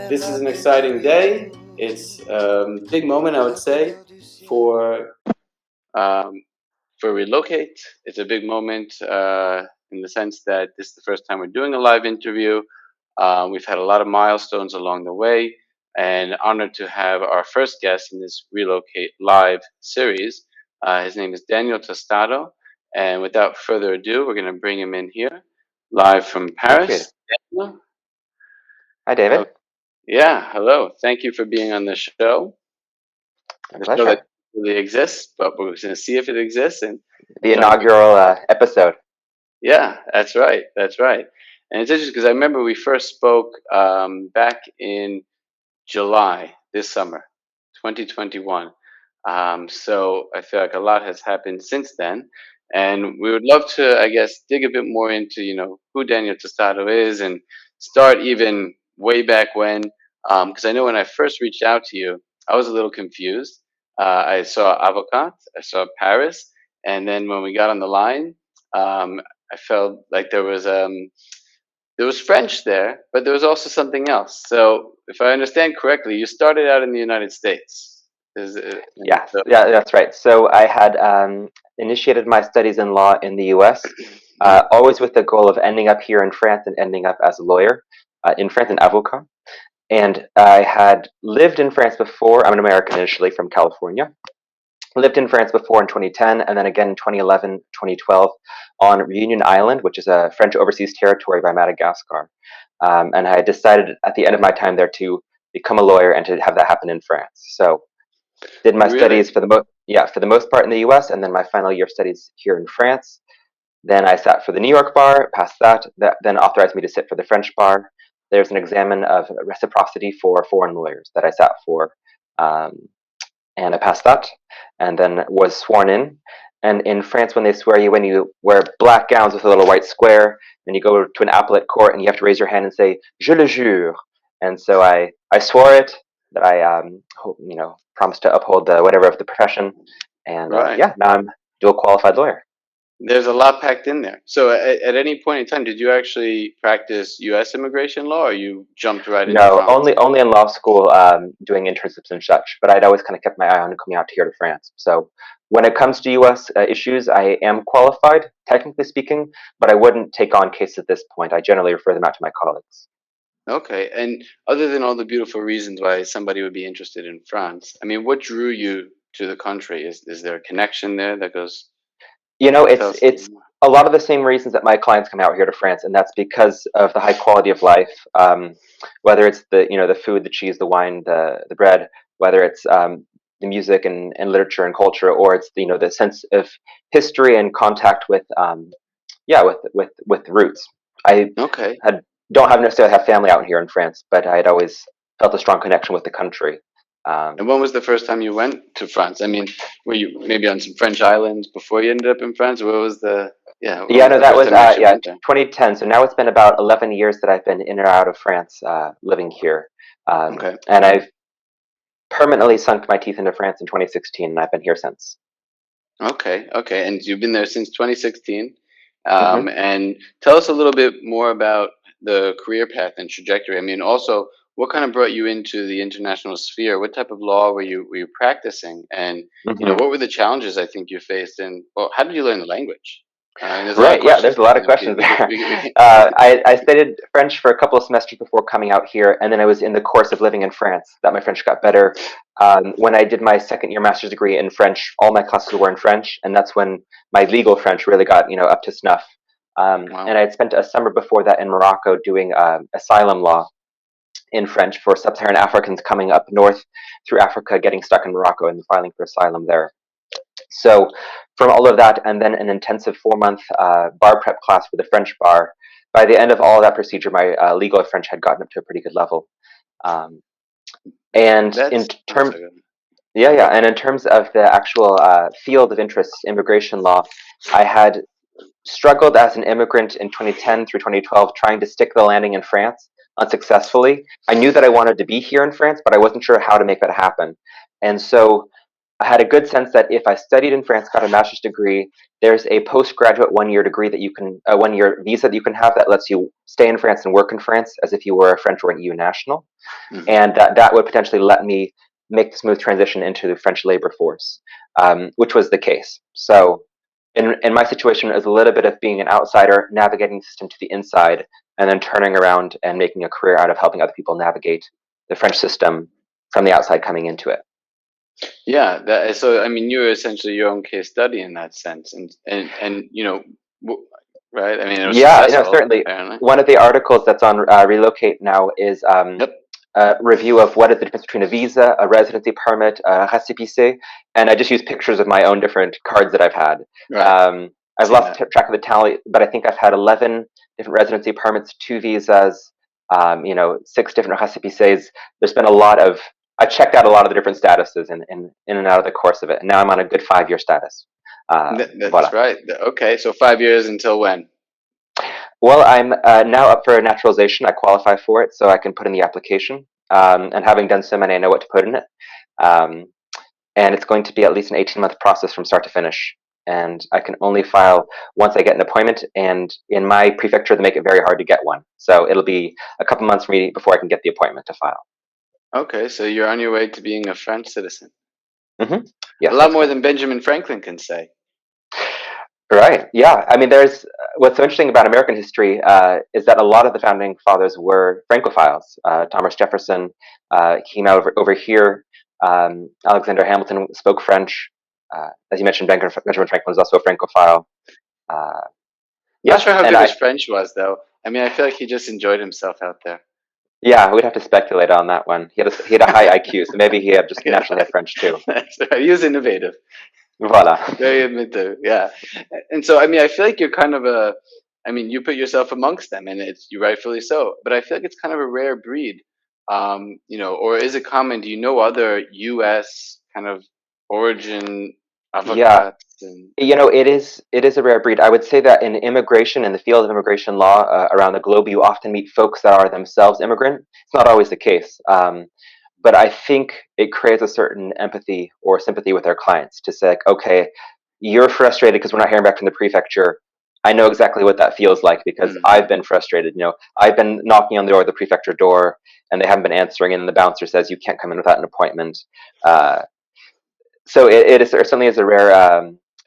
This is an exciting day. It's a big moment, I would say, for Relocate. It's a big moment in the sense that this is the first time we're doing a live interview. We've had a lot of milestones along the way, and honored to have our first guest in this Relocate live series. His name is Daniel Tostado, and without further ado, we're going to bring him in here live from Thank you. Paris. Daniel? Hi, David. Yeah, hello. Thank you for being on the show. My The show pleasure. that really exists, but we're going to see if it exists. And The inaugural episode. yeah, that's right. That's right. And it's interesting because I remember we first spoke back in July this summer, 2021. So I feel like a lot has happened since then. And we would love to, I guess, dig a bit more into, who Daniel Tostado is and start even way back when. Because I know when I first reached out to you, I was a little confused. I saw Avocat, I saw Paris, and then when we got on the line, I felt like there was French there, but there was also something else. So, if I understand correctly, you started out in the United States. Yeah, that's right. So I had initiated my studies in law in the U.S., always with the goal of ending up here in France and ending up as a lawyer in France in Avocat. And I had lived in France before. I'm an American initially from California. Lived in France before in 2010, and then again in 2011, 2012 on Reunion Island, which is a French overseas territory by Madagascar. And I decided at the end of my time there to become a lawyer and to have that happen in France. So did my studies for the most part in the U.S. and then my final year of studies here in France. Then I sat for the New York bar, passed that. That then authorized me to sit for the French bar. There's an examen of reciprocity for foreign lawyers that I sat for, and I passed that, and then was sworn in. And in France, when they swear you in, you wear black gowns with a little white square, and you go to an appellate court, and you have to raise your hand and say "Je le jure." And so I swore it that I promised to uphold the whatever of the profession, and Right. now I'm dual qualified lawyer. There's a lot packed in there. So, at any point in time, did you actually practice U.S. immigration law, or you jumped right into No, France? only in law school, doing internships and such. But I'd always kind of kept my eye on coming out here to France. So when it comes to U.S. Issues, I am qualified, technically speaking, but I wouldn't take on cases at this point. I generally refer them out to my colleagues. Okay. And other than all the beautiful reasons why somebody would be interested in France, I mean, what drew you to the country? Is there a connection there that goes? It's a lot of the same reasons that my clients come out here to France, and that's because of the high quality of life. Whether it's the food, the cheese, the wine, the bread, whether it's the music and literature and culture, or it's the sense of history and contact with with roots. I Okay. don't necessarily have family out here in France, but I had always felt a strong connection with the country. And when was the first time you went to France? I mean, were you maybe on some French islands before you ended up in France? What was the That was first time you actually went there? 2010. So now it's been about 11 years that I've been in or out of France, living here, Okay. and I've permanently sunk my teeth into France in 2016, and I've been here since. Okay. Okay. And you've been there since 2016. hmm And tell us a little bit more about the career path and trajectory. I mean, also, what kind of brought you into the international sphere? What type of law were you practicing? And hmm what were the challenges I think you faced? And well, how did you learn the language? And there's a lot of Right, yeah, questions there's a there. lot of questions there. I studied French for a couple of semesters before coming out here, and then I was in the course of living in France that my French got better. When I did my second year master's degree in French, all my classes were in French, and that's when my legal French really got up to snuff. Wow. And I had spent a summer before that in Morocco doing asylum law in French for sub-Saharan Africans coming up north through Africa, getting stuck in Morocco and filing for asylum there. So from all of that, and then an intensive 4-month bar prep class for the French bar, by the end of all that procedure, my legal French had gotten up to a pretty good level. And in terms, and in terms of the actual field of interest, immigration law, I had struggled as an immigrant in 2010 through 2012, trying to stick the landing in France unsuccessfully. I knew that I wanted to be here in France, but I wasn't sure how to make that happen. And so I had a good sense that if I studied in France, got a master's degree, there's a postgraduate 1 year degree that you can, a 1 year visa that you can have that lets you stay in France and work in France as if you were a French or an EU national. Hmm. And that would potentially let me make the smooth transition into the French labor force, which was the case. So in my situation, it was a little bit of being an outsider, navigating the system to the inside, and then turning around and making a career out of helping other people navigate the French system from the outside coming into it. Yeah, so I mean, you're essentially your own case study in that sense, and right? I mean, it was Yeah, successful, certainly. apparently. One of the articles that's on Relocate now is Yep. a review of what is the difference between a visa, a residency permit, a récépissé, and I just use pictures of my own different cards that I've had. Right. I've Seen lost that. track of the tally, but I think I've had 11 different residency permits, 2 visas, 6 different récépissés. There's been a lot of I checked out a lot of the different statuses in and out of the course of it, and now I'm on a good 5 year status. That's Voilà. right. Okay, so 5 years until when? Well, I'm now up for naturalization. I qualify for it, so I can put in the application. And having done so many, I know what to put in it. Um, and it's going to be at least an 18-month process from start to finish. And I can only file once I get an appointment. And in my prefecture, they make it very hard to get one. So it'll be a couple months for me before I can get the appointment to file. Okay, so you're on your way to being a French citizen. Hmm. A Yes, lot that's more correct. than Benjamin Franklin can say. Right. Yeah. I mean, there's what's so interesting about American history is that a lot of the founding fathers were Francophiles. Thomas Jefferson came out over here. Alexander Hamilton spoke French. As you mentioned, Benjamin Franklin was also a Francophile. Uh, Not yeah, sure how and good his French was, though. I mean, I feel like he just enjoyed himself out there. we'd have to speculate on that one. He had a high IQ, so maybe he had just naturally had French too. That's right. He was innovative, Voilà. very inventive. Yeah, and so I mean, I feel like you're kind of a. I mean, you put yourself amongst them, and it's you rightfully so. But I feel like it's kind of a rare breed, or is it common? Do you know other U.S. kind of origin Yeah, avocats and? it is a rare breed. I would say that in immigration, in the field of immigration law around the globe, you often meet folks that are themselves immigrant. It's not always the case, but I think it creates a certain empathy or sympathy with our clients to say, like, okay, you're frustrated because we're not hearing back from the prefecture. I know exactly what that feels like because Mhm. I've been frustrated. I've been knocking on the door of the prefecture door and they haven't been answering, and the bouncer says you can't come in without an appointment. Uh, so it certainly is a rare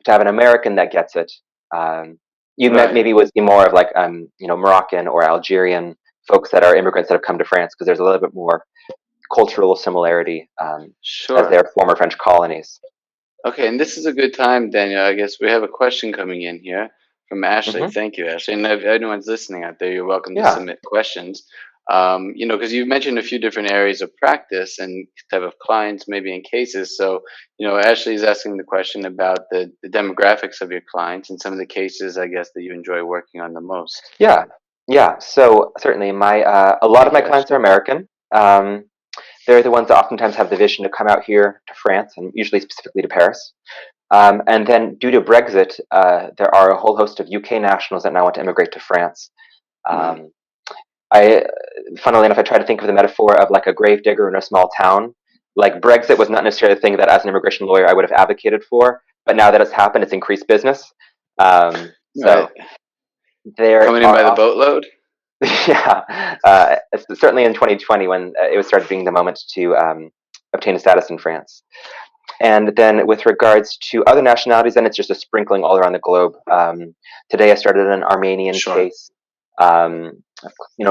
to have an American that gets it. Um, you met Right. maybe would see more of like Moroccan or Algerian folks that are immigrants that have come to France because there's a little bit more cultural similarity as Sure. their former French colonies. Okay, and this is a good time, Daniel. I guess we have a question coming in here from Ashley. Hmm. Thank you, Ashley. And if anyone's listening out there, you're welcome to Yeah, submit questions. Because you mentioned a few different areas of practice and type of clients, maybe in cases. So, Ashley is asking the question about the demographics of your clients and some of the cases, I guess, that you enjoy working on the most. yeah, yeah. So certainly, my a lot of Thank my you, clients are Ashley. American. They're the ones that oftentimes have the vision to come out here to France and usually specifically to Paris. And then, due to Brexit, there are a whole host of UK nationals that now want to immigrate to France. Hmm. Um, Funnily enough, I try to think of the metaphor of like a grave digger in a small town. Like Brexit was not necessarily a thing that, as an immigration lawyer, I would have advocated for, but now that it's happened, it's increased business. Right. So there Coming in are by the boatload? yeah, certainly in 2020 when it was started being the moment to obtain a status in France. And then with regards to other nationalities, then it's just a sprinkling all around the globe. Today I started an Armenian Sure. case. Um,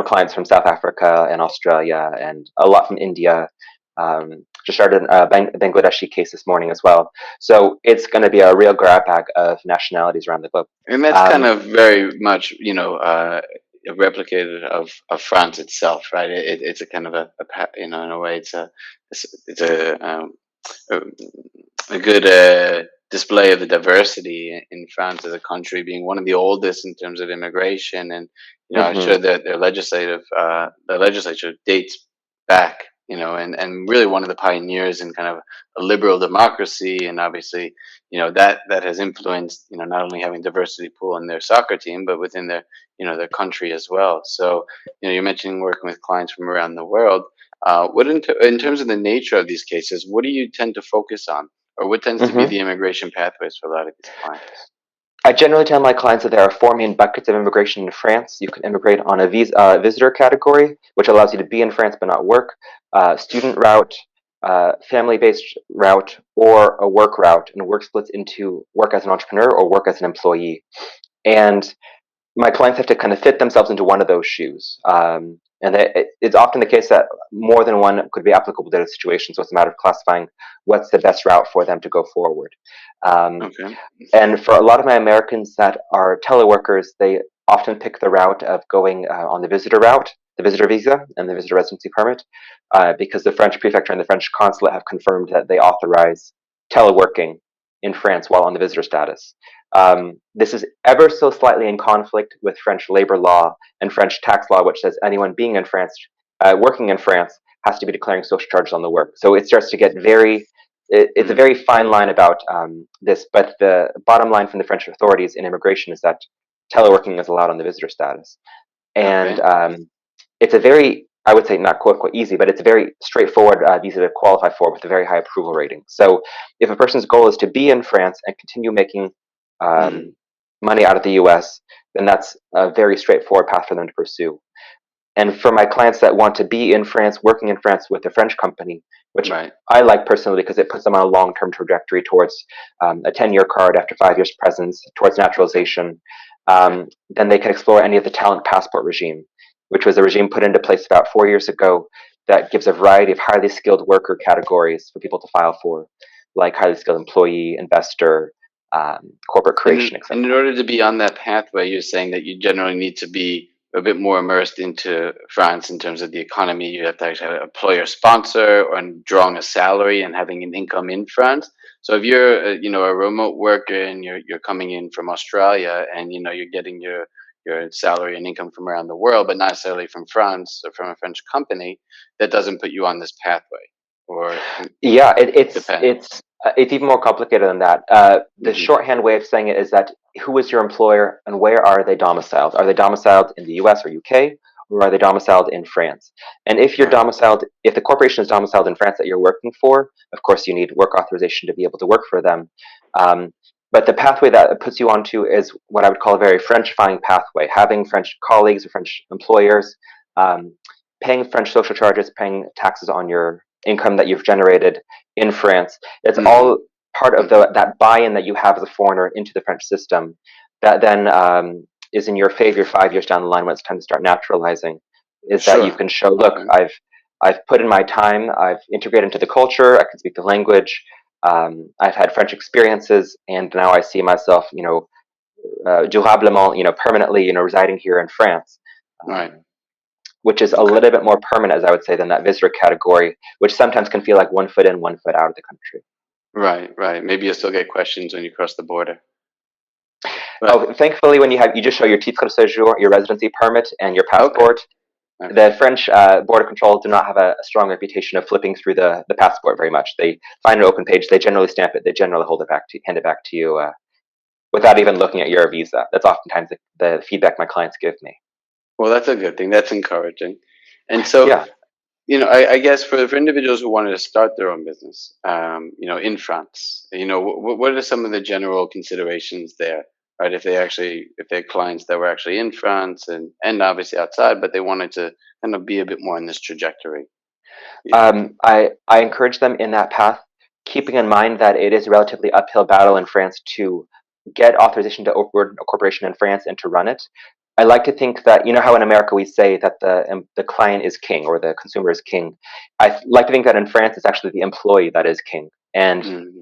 Clients from South Africa and Australia, and a lot from India. Just started a Bangladeshi case this morning as well. So it's going to be a real grab bag of nationalities around the globe. And that's kind Um, of very much, replicated of France itself, right? It's a kind of in a way, it's a, a good display of the diversity in France as a country, being one of the oldest in terms of immigration, and I'm mhm. sure that the legislature dates back, and really one of the pioneers in kind of a liberal democracy, and obviously, that has influenced, not only having diversity pool in their soccer team, but within their country as well. So, you're mentioning working with clients from around the world. What in terms of the nature of these cases, what do you tend to focus on? or what tends to be Hmm. the immigration pathways for a lot of these clients? I generally tell my clients that there are four main buckets of immigration in France. You can immigrate on a visitor category, which allows you to be in France but not work, student route, family-based route, or a work route. And work splits into work as an entrepreneur or work as an employee. And my clients have to kind of fit themselves into one of those shoes. And it's often the case that more than one could be applicable to the situation. So it's a matter of classifying what's the best route for them to go forward. Um, Okay. and for a lot of my Americans that are teleworkers, they often pick the route of going on the visitor route, the visitor visa, and the visitor residency permit, because the French prefecture and the French consulate have confirmed that they authorize teleworking in France while on the visitor status. This is ever so slightly in conflict with French labor law and French tax law, which says anyone being in France, working in France, has to be declaring social charges on the work. So it starts to get it's a Mm. very fine line about this, but the bottom line from the French authorities in immigration is that teleworking is allowed on the visitor status. And Okay. it's a very, I would say, not quote unquote easy, but it's a very straightforward visa to qualify for with a very high approval rating. So if a person's goal is to be in France and continue making Mm. money out of the US, then that's a very straightforward path for them to pursue. And for my clients that want to be in France, working in France with a French company, which Right. I like personally because it puts them on a long term trajectory towards a 10-year card after 5 years presence, towards naturalization, Okay. then they can explore any of the talent passport regime, which was a regime put into place about 4 years ago that gives a variety of highly skilled worker categories for people to file for, like highly skilled employee, investor, corporate creation, And etc. in order to be on that pathway, you're saying that you generally need to be a bit more immersed into France in terms of the economy. You have to actually have an employer sponsor or drawing a salary and having an income in France. So if you're, a remote worker and you're coming in from Australia and you're getting your salary and income from around the world, but not necessarily from France or from a French company, that doesn't put you on this pathway, or Yeah, depends. it's even more complicated than that. The Hmm. shorthand way of saying it is that who is your employer and where are they domiciled? Are they domiciled in the U.S. or U.K. or are they domiciled in France? And Right. if the corporation is domiciled in France that you're working for, of course you need work authorization to be able to work for them. Um, but the pathway that it puts you onto is what I would call a very Frenchifying pathway. Having French colleagues or French employers, um, paying French social charges, paying taxes on your income that you've generated in France. It's Hmm. all part of that buy-in that you have as a foreigner into the French system that then is in your favor 5 years down the line when it's time to start naturalizing. Is that you Sure. can show, look, Okay. I've put in my time, I've integrated into the culture, I can speak the language, I've had French experiences, and now I see myself, durablement, permanently, residing here in France. Right. Um, which is a Okay. little bit more permanent, as I would say, than that visitor category, which sometimes can feel like 1 foot in, 1 foot out of the country. Right, right. Maybe you'll still get questions when you cross the border. But Oh, thankfully, when you just show your titre de séjour, your residency permit, and your okay, passport, okay, the French border control do not have a strong reputation of flipping through the passport very much. They find an open page, they generally stamp it, they generally hand it back to you without even looking at your visa. That's oftentimes the feedback my clients give me. well, that's a good thing. That's encouraging. And so, Yeah. I guess for individuals who wanted to start their own business, in France, what are some of the general considerations there, right? If they're clients that were actually in France and obviously outside, but they wanted to kind of be a bit more on this trajectory. Yeah. I encourage them in that path, keeping in mind that it is a relatively uphill battle in France to get authorization to open a corporation in France and to run it. I like to think that how in America we say that the client is king or the consumer is king. I like to think that in France it's actually the employee that is king, and Hmm.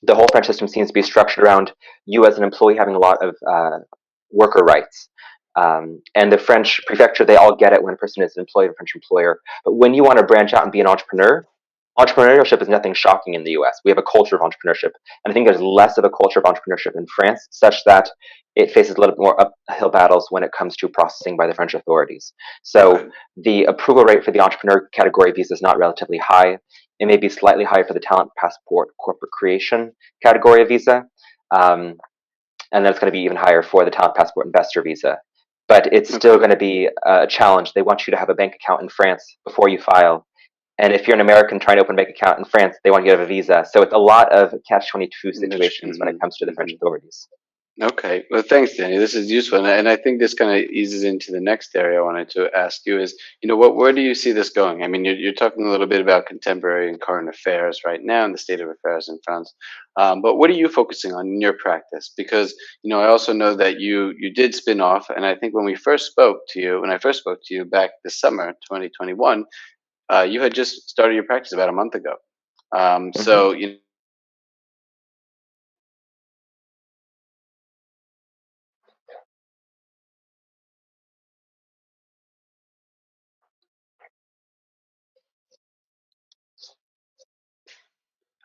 the whole French system seems to be structured around you as an employee having a lot of worker rights. And the French prefecture, they all get it when a person is employed in a French employer. But when you want to branch out and be an entrepreneur, entrepreneurship is nothing shocking in the US. We have a culture of entrepreneurship. And I think there's less of a culture of entrepreneurship in France, such that it faces a little bit more uphill battles when it comes to processing by the French authorities. So Okay. the approval rate for the entrepreneur category visa is not relatively high. It may be slightly higher for the talent passport corporate creation category of visa. Um, and then it's going to be even higher for the talent passport investor visa. But it's still Okay. going to be a challenge. They want you to have a bank account in France before you file, And if you're an American trying to open a bank account in France, they want you to have a visa. So it's a lot of catch-22 situations when it comes to the French authorities. Okay. Well, thanks, Danny. This is useful, and I think this kind of eases into the next area I wanted to ask you is, where do you see this going? I mean, you're talking a little bit about contemporary and current affairs right now and the state of affairs in France, but what are you focusing on in your practice? Because I also know that you did spin off, and I think when I first spoke to you back this summer, 2021, you had just started your practice about a month ago. Mm-hmm. So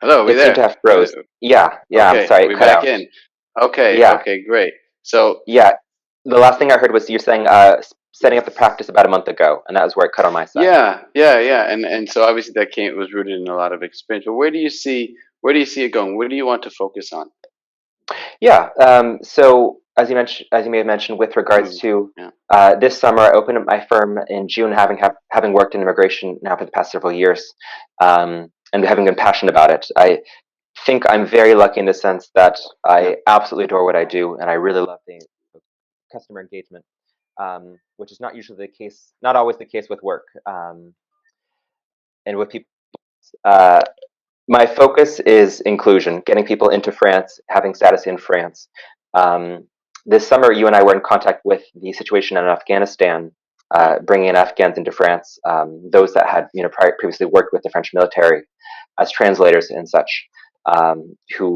hello, are we It seemed to there? have froze. Yeah, I'm Okay, sorry, are it we cut back out. in? Okay, Yeah, okay, great. So yeah. The last thing I heard was you're saying setting up the practice about a month ago, and that was where it cut on my side. yeah, and so obviously that came was rooted in a lot of experience. But where do you see it going? Where do you want to focus on? Yeah. So as you may have mentioned, with regards Mm, to yeah, this summer, I opened up my firm in June, having worked in immigration now for the past several years, and having been passionate about it. I think I'm very lucky in the sense that yeah. I absolutely adore what I do, and I really love the customer engagement, which is not usually the case, not always the case with work, and with people. Uh, My focus is inclusion, getting people into France, having status in France. Um, this summer, you and I were in contact with the situation in Afghanistan, Yeah. bringing in Afghans into France, those that had previously worked with the French military as translators and such, who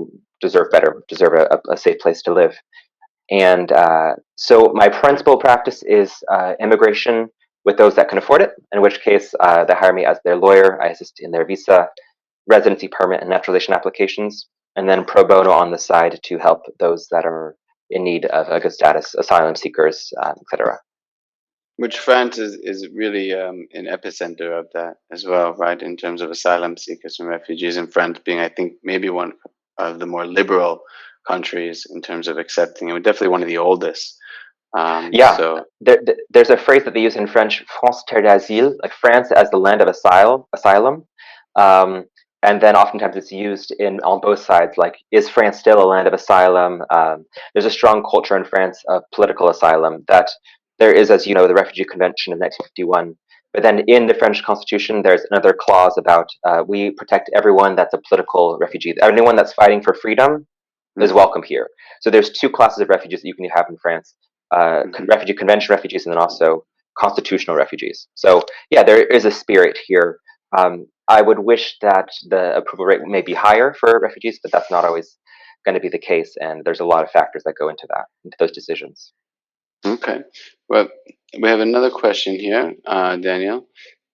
deserve a safe place to live. And so my principal practice is immigration with those that can afford it, in which case they hire me as their lawyer. I assist in their visa, residency permit, and naturalization applications, and then pro bono on the side to help those that are in need of a good status, asylum seekers, etc. Which France is really an epicenter of that as well, right? In terms of asylum seekers and refugees, and France being, I think, maybe one of the more liberal countries in terms of accepting, and definitely one of the oldest. Yeah, So there's a phrase that they use in French, France terre d'asile, like France as the land of asylum. Um, and then oftentimes it's used in on both sides, like, is France still a land of asylum? There's a strong culture in France of political asylum that there is, as you know, the Refugee Convention of 1951. But then in the French Constitution, there's another clause about we protect everyone that's a political refugee. Anyone that's fighting for freedom is mhm, welcome here. So there's two classes of refugees that you can have in France: mhm. refugee convention refugees, and then also constitutional refugees. So yeah, there is a spirit here. I would wish that the approval rate may be higher for refugees, but that's not always going to be the case, and there's a lot of factors that go into those decisions. Okay. Well, we have another question here, Daniel.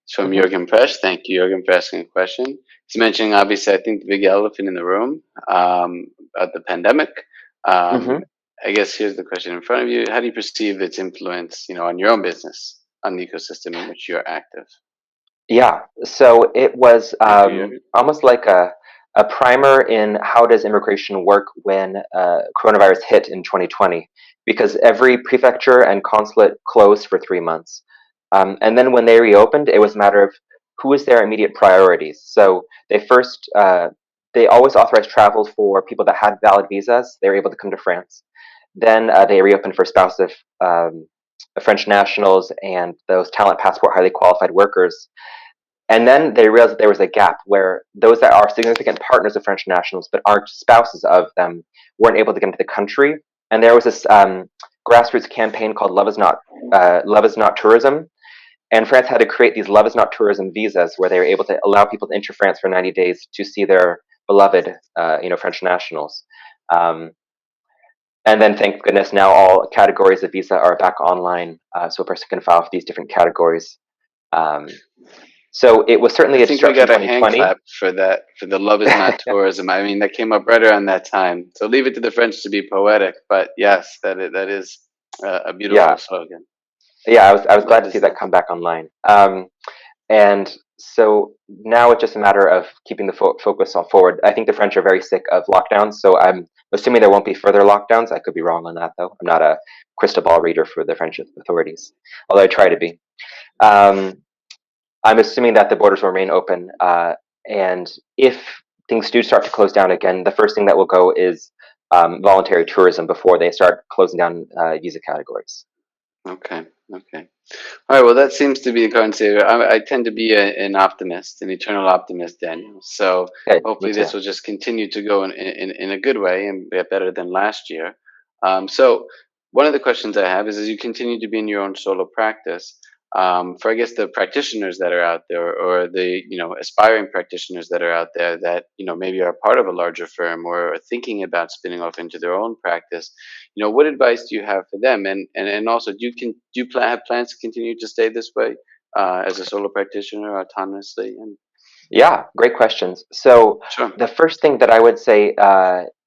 It's from Hmm. Jürgen Presch. Thank you, Jürgen, for asking a question. He's mentioning, obviously, I think the big elephant in the room, about the pandemic. Um, Hmm. I guess here's the question in front of you. How do you perceive its influence, on your own business, on the ecosystem in which you're active? Yeah, so it was Thank you, Jürgen. almost like a primer in how does immigration work when coronavirus hit in 2020, because every prefecture and consulate closed for 3 months. And then when they reopened, it was a matter of who is their immediate priorities. So they always authorized travel for people that had valid visas. They were able to come to France. Then they reopened for spouses of French nationals and those talent passport highly qualified workers, and then they realized that there was a gap where those that are significant partners of French nationals but aren't spouses of them weren't able to get into the country. And there was this grassroots campaign called Love is Not Tourism. And France had to create these Love is Not Tourism visas where they were able to allow people to enter France for 90 days to see their beloved, French nationals. Um, and then, thank goodness, now all categories of visa are back online, so a person can file for these different categories. Um, so it was I certainly a think we disruption in got a hand 2020. clap for that, for the love is not tourism. I mean, that came up right around that time. So leave it to the French to be poetic, but yes, that is a Yeah, beautiful slogan. yeah, I was glad Love to see is that not. come back online. And so now it's just a matter of keeping the focus on forward. I think the French are very sick of lockdowns, so I'm assuming there won't be further lockdowns. I could be wrong on that, though. I'm not a crystal ball reader for the French authorities, although I try to be. Um, I'm assuming that the borders will remain open, and if things do start to close down again, the first thing that will go is voluntary tourism before they start closing down visa categories. Okay. Okay. All right. Well, that seems to be the current state. I tend to be an optimist, an eternal optimist, Daniel. So Okay, me hopefully too. this will just continue to go in a good way and be better than last year. So one of the questions I have is, as you continue to be in your own solo practice, for I guess the practitioners that are out there, or the aspiring practitioners that are out there that maybe are part of a larger firm or are thinking about spinning off into their own practice, what advice do you have for them? And also, have plans to continue to stay this way as a solo practitioner autonomously? And Yeah, great questions. So sure. the first thing that I would say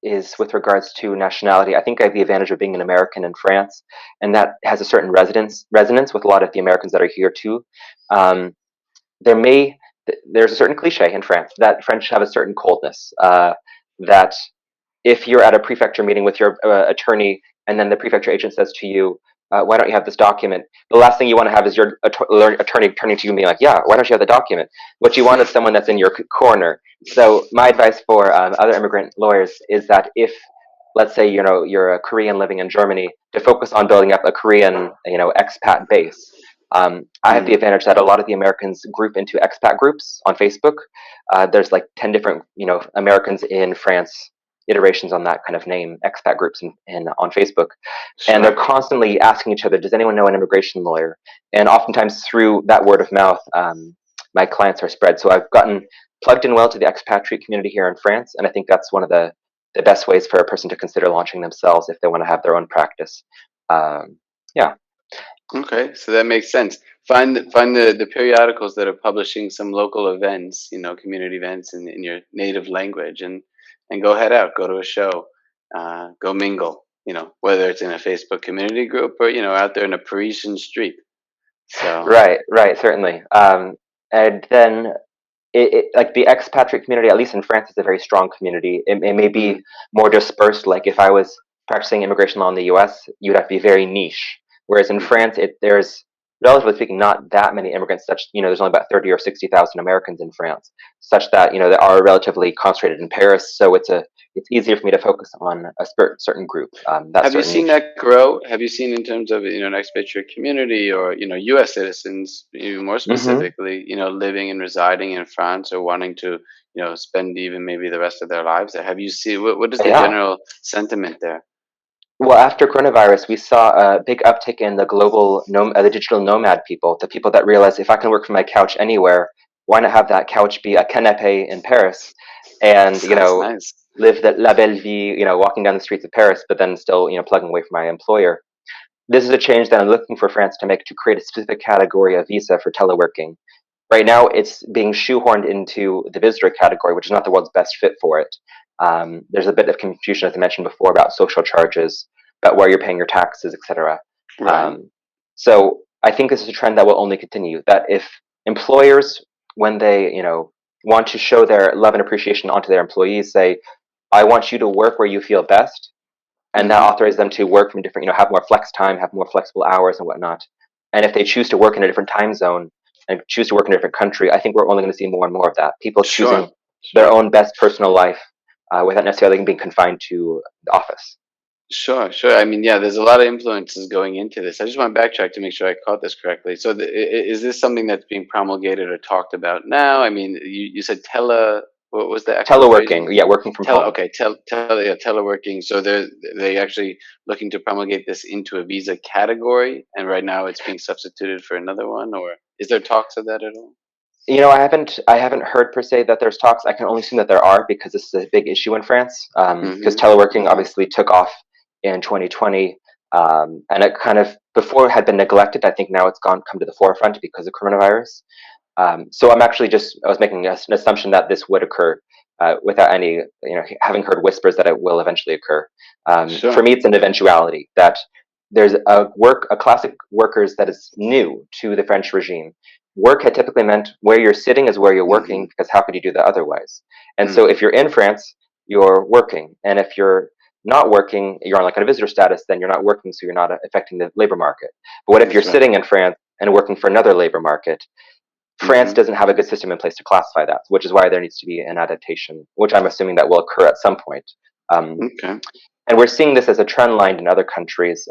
is with regards to nationality. I think I have the advantage of being an American in France, and that has a certain resonance with a lot of the Americans that are here too. Um, there's a certain cliche in France that French have a certain coldness. That if you're at a prefecture meeting with your attorney, and then the prefecture agent says to you, "Why don't you have this document?" The last thing you want to have is your attorney turning to you and being like, "Yeah, why don't you have the document?" What you want is someone that's in your corner. So my advice for other immigrant lawyers is that if, let's say, you're a Korean living in Germany, to focus on building up a Korean, expat base. I have the Mm, advantage that a lot of the Americans group into expat groups on Facebook. There's like 10 different, Americans in France iterations on that kind of name, expat groups in on Facebook, and they're sure. constantly asking each other, "Does anyone know an immigration lawyer?" And oftentimes through that word of mouth, my clients are spread. So I've gotten plugged in well to the expatriate community here in France, and I think that's one of the best ways for a person to consider launching themselves if they want to have their own practice. Um, yeah. Okay, so that makes sense. Find the periodicals that are publishing some local events, community events in your native language, and go head out, go to a show, go mingle. Whether it's in a Facebook community group or out there in a Parisian street. So. Right, certainly. And then like the expatriate community, at least in France, is a very strong community. It may be Mm, more dispersed. Like if I was practicing immigration law in the U.S., you'd have to be very niche. Whereas in mhm. France, there's relatively speaking not that many immigrants. There's only about 30 or 60,000 Americans in France, such that they are relatively concentrated in Paris. So it's easier for me to focus on a certain group, that Have you certain seen niche. that grow? Have you seen in terms of an expatriate community or U.S. citizens, more Hmm. specifically, living and residing in France or wanting to spend even maybe the rest of their lives there? Have you seen what is the Yeah. general sentiment there? Well, after coronavirus, we saw a big uptick in the digital nomad people, the people that realize if I can work from my couch anywhere, why not have that couch be a canapé in Paris, and Sounds nice. live the la belle vie, walking down the streets of Paris, but then still plugging away from my employer. This is a change that I'm looking for France to make to create a specific category of visa for teleworking. Right now, it's being shoehorned into the visitor category, which is not the world's best fit for it. There's a bit of confusion, as I mentioned before, about social charges, about where you're paying your taxes, etc. Right. Um, so I think this is a trend that will only continue. That if employers, when they want to show their love and appreciation onto their employees, say, "I want you to work where you feel best," and that Hmm. authorizes them to work from different, have more flex time, have more flexible hours and whatnot. And if they choose to work in a different time zone and choose to work in a different country, I think we're only going to see more and more of that. People Sure. choosing their Sure. own best personal life without necessarily being confined to the office. Sure, sure. I mean, yeah, there's a lot of influences going into this. I just want to backtrack to make sure I caught this correctly. So, is this something that's being promulgated or talked about now? I mean, you said what was the actual phrase? Teleworking, yeah, working from home. Okay, yeah, teleworking. So they actually looking to promulgate this into a visa category, and right now it's being substituted for another one, or is there talks of that at all? I haven't heard per se that there's talks. I can only assume that there are because this is a big issue in France. Because Mm-hmm. teleworking Mm-hmm. obviously took off in 2020, and it kind of before had been neglected. I think now it's come to the forefront because of coronavirus. So I was making an assumption that this would occur without any, having heard whispers that it will eventually occur. For Sure. me, it's an eventuality that there's a classic workers that is new to the French regime. Work had typically meant where you're sitting is where you're Mm-hmm. working because how could you do that otherwise? And so Mm. if you're in France, you're working, and if you're not working, you're on like a visitor status, then you're not working, so you're not affecting the labor market. But what if you're That's right. sitting in France and working for another labor market? France doesn't have a good system in place to classify that, which is why there needs to be an adaptation, which I'm assuming that will occur at some point. Okay. And we're seeing this as a trend line in other countries.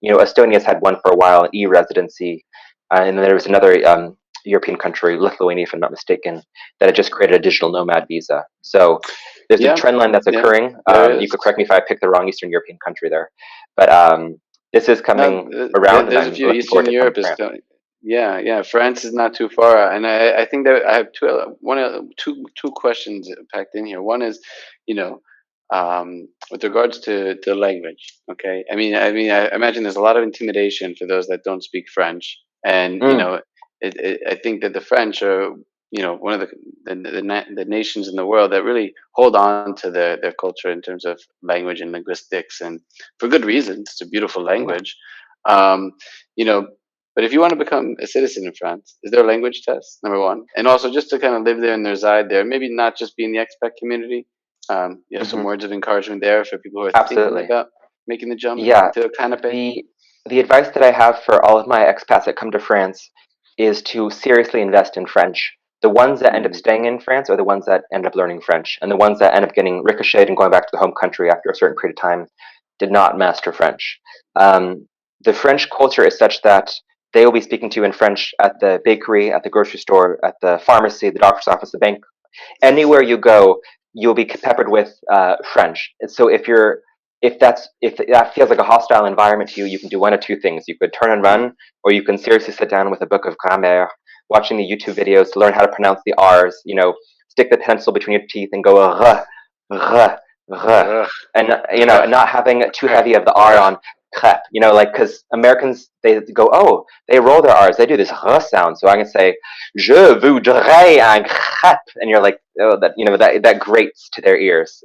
Estonia's had one for a while, an e-residency, and then there was another European country, Lithuania, if I'm not mistaken, that had just created a digital nomad visa. So there's a Yeah. trend line that's Yeah. occurring. There You is. could correct me if I picked the wrong Eastern European country there, but this is coming No, around, and there's a I'm few. looking forward Eastern to it coming Europe to is France. going. Yeah, yeah. France is not too far, and I think that I have two questions packed in here. One is, you know, with regards to language. Okay, I imagine there's a lot of intimidation for those that don't speak French, and Mm, I think that the French are one of the nations in the world that really hold on to their culture in terms of language and linguistics, and for good reasons. It's a beautiful yeah. language. Um, you know, but if you want to become a citizen in France, is there a language test? Number one, and also just to kind of live there and reside there, maybe not just be in the expat community. You have some Hmm. words of encouragement there for people who are thinking Absolutely. about making the jump Yeah, to Canapé. the the advice that I have for all of my expats that come to France is to seriously invest in French. The ones that end up Mm, staying in France are the ones that end up learning French, and the ones that end up getting ricocheted and going back to the home country after a certain period of time did not master French. The French culture is such that they will be speaking to you in French at the bakery, at the grocery store, at the pharmacy, the doctor's office, the bank. Anywhere you go, you'll be peppered with French. And so if that feels like a hostile environment to you, you can do one of two things. You could turn and run, or you can seriously sit down with a book of grammaire, watching the YouTube videos to learn how to pronounce the R's. Stick the pencil between your teeth and go r, r, ugh, and ugh, not having too ugh, heavy of the R ugh. on crep. Like because Americans they go, oh, they roll their R's, they do this r sound. So I can say je voudrais un crêpe, and you're like, oh, that grates to their ears.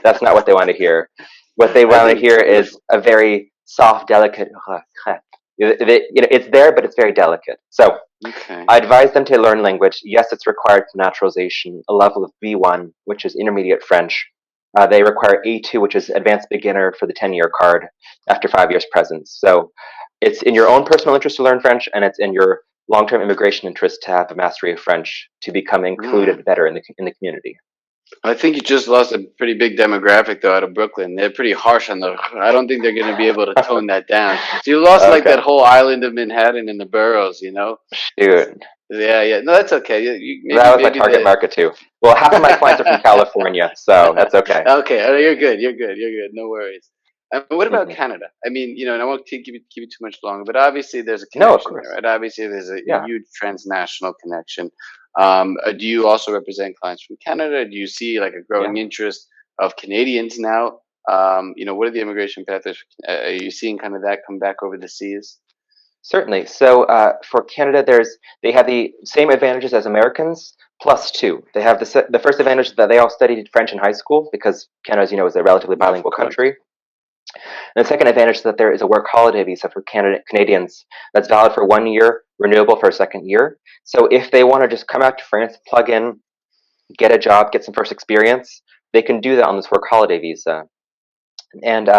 That's not what they want to hear. What they I want to think it's hear is beautiful. a very soft, delicate crêpe. It's there, but it's very delicate. So Okay. I advise them to learn language. Yes, it's required for naturalization, a level of B1, which is intermediate French. They require A2, which is advanced beginner for the 10-year card after 5 years presence. So it's in your own personal interest to learn French, and it's in your long-term immigration interest to have a mastery of French to become Mm. included better in the community. I think you just lost a pretty big demographic though out of Brooklyn. They're pretty harsh on the. I don't think they're going to be able to tone that down. So you lost like Okay. that whole island of Manhattan and the boroughs. Shoot. Yeah, yeah. No, that's okay. That was my Maybe target the. market too. Well, half of my clients are from California, so that's okay. Okay, oh, you're good. You're good. You're good. No worries. What about Hmm. Canada? And I won't keep it too much longer, but obviously there's a No, of connection there, course. right? Obviously there's a Yeah. huge transnational connection. Do you also represent clients from Canada? Do you see like a Yeah. growing interest of Canadians now? What are the immigration pathways? Are you seeing kind of that come back over the seas? Certainly. So for Canada, they have the same advantages as Americans plus two. They have the first advantage that they all studied French in high school because Canada, as you know, is a relatively Of bilingual course. country. And the second advantage is that there is a work holiday visa for Canadians that's valid for 1 year, renewable for a second year. So if they want to just come out to France, plug in, get a job, get some first experience, they can do that on this work holiday visa. And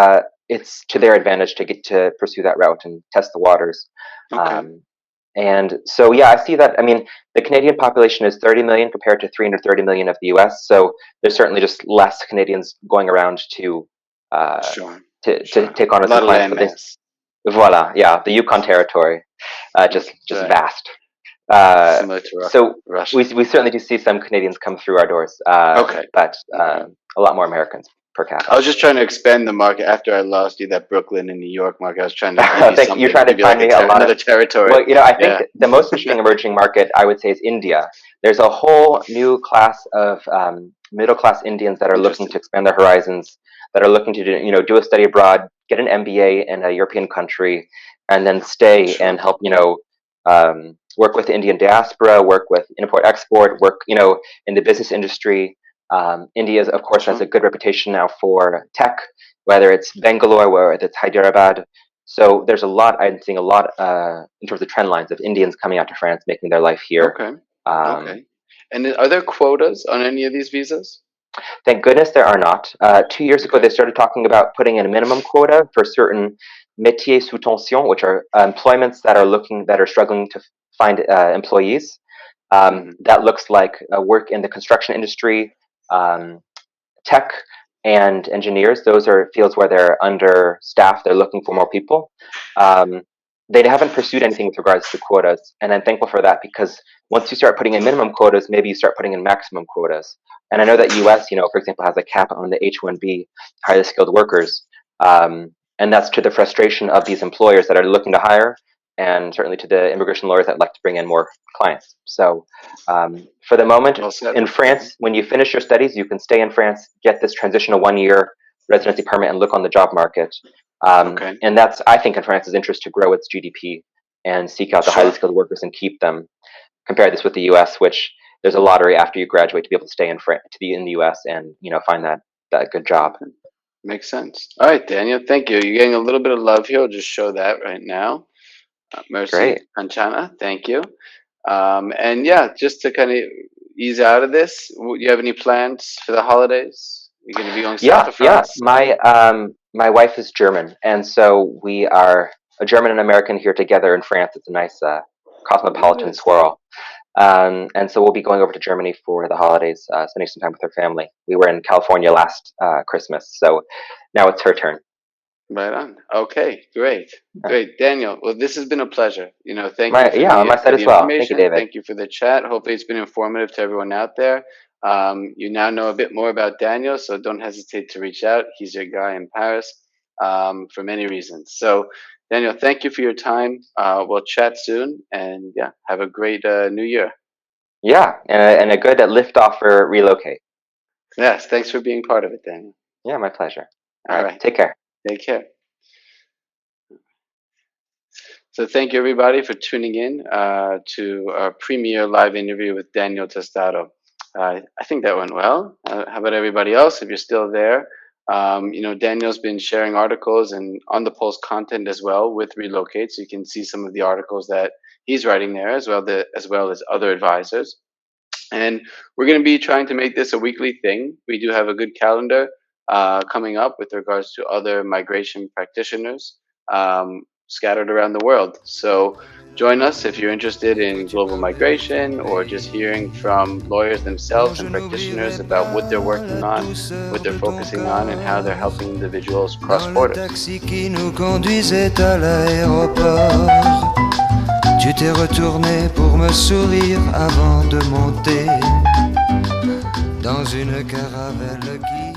it's to their advantage to get to pursue that route and test the waters. Okay. Um, and so, yeah, I see that. I mean, the Canadian population is 30 million compared to 330 million of the US. So there's certainly just less Canadians going around uh, Sure. to Sure. take on A as some lot of clients. But landmass. voila, yeah, the Yukon territory, just Right. vast. Uh, Similar to so Russia. we certainly do see some Canadians come through our doors, Okay. but Okay. a lot more Americans per cap. I was just trying to expand the market after I lost you that Brooklyn and New York market. I was trying to give you Thank you. You're something, trying to give you find like me a lot of. another territory. Well, I think Yeah. the most interesting emerging market I would say is India. There's a whole new class of middle class Indians that are looking Interesting. to expand their horizons, that are looking to do a study abroad, get an MBA in a European country, and then stay and Sure. help work with the Indian diaspora, work with import export, work in the business industry. India, of course, has Sure. a good reputation now for tech, whether it's Bangalore, whether it's Hyderabad. So there's a lot. I'm seeing a lot in terms of trend lines of Indians coming out to France, making their life here. Okay. Um, Okay. And are there quotas on any of these visas? Thank goodness there are not. 2 years ago, Okay. they started talking about putting in a minimum quota for certain métiers sous tension, which are employments that are struggling to find employees. That looks like work in the construction industry, tech, and engineers. Those are fields where they're understaffed. They're looking for more people. They haven't pursued anything with regards to quotas, and I'm thankful for that, because once you start putting in minimum quotas, maybe you start putting in maximum quotas. And I know that US, for example, has a cap on the H-1B, highly skilled workers, and that's to the frustration of these employers that are looking to hire, and certainly to the immigration lawyers that like to bring in more clients. So for the moment, Well said. in France, when you finish your studies, you can stay in France, get this transitional 1-year residency permit, and look on the job market. Okay. And that's, I think, in France's interest to grow its GDP and seek out the highly skilled workers and keep them. Compare this with the U.S., which there's a lottery after you graduate to be able to stay in France, to be in the U.S. and find that good job. Makes sense. All right, Daniel. Thank you. You're getting a little bit of love here. I'll just show that right now. Merci, Great. Kanchana. Thank you. And yeah, just to kind of ease out of this, you have any plans for the holidays? You're going to be going south of France? My wife is German, and so we are a German and American here together in France. It's a nice cosmopolitan swirl. And so we'll be going over to Germany for the holidays, spending some time with her family. We were in California last Christmas, so now it's her turn. Right on. Okay, great. Daniel, well, this has been a pleasure. Thank you for on my side the as well. Thank you, information. David. Thank you for the chat. Hopefully it's been informative to everyone out there. You now know a bit more about Daniel, so don't hesitate to reach out. He's your guy in Paris for many reasons. So, Daniel, thank you for your time. We'll chat soon, and yeah, have a great New Year. Yeah, and a good liftoff for Relocate. Yes, thanks for being part of it, Daniel. Yeah, my pleasure. All right. Take care. Take care. So thank you, everybody, for tuning in to our premiere live interview with Daniel Tostado. I think that went well. How about everybody else? If you're still there, Daniel's been sharing articles and on the Pulse content as well with Relocate, so you can see some of the articles that he's writing there, as well as other advisors. And we're going to be trying to make this a weekly thing. We do have a good calendar coming up with regards to other migration practitioners scattered around the world. So join us if you're interested in global migration or just hearing from lawyers themselves and practitioners about what they're working on, what they're focusing on, and how they're helping individuals cross borders. Tu t'es retourné pour me sourire avant de monter dans une caravelle qui